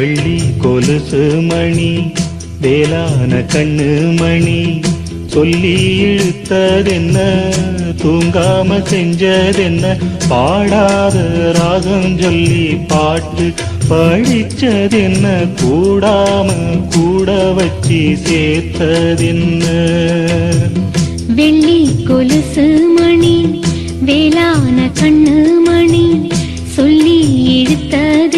வெள்ளி கொலுசு மணி வேளான கண்ணு மணி சொல்லி இழுத்ததென்ன தூங்காம செஞ்சதென்ன பாடாத ராகம் சொல்லி பாட்டு படிச்சதென்ன கூடாம கூட வச்சி சேர்த்ததென்ன வெள்ளி கொலுசு மணி வேளான கண்ணு மணி சொல்லி இழுத்தது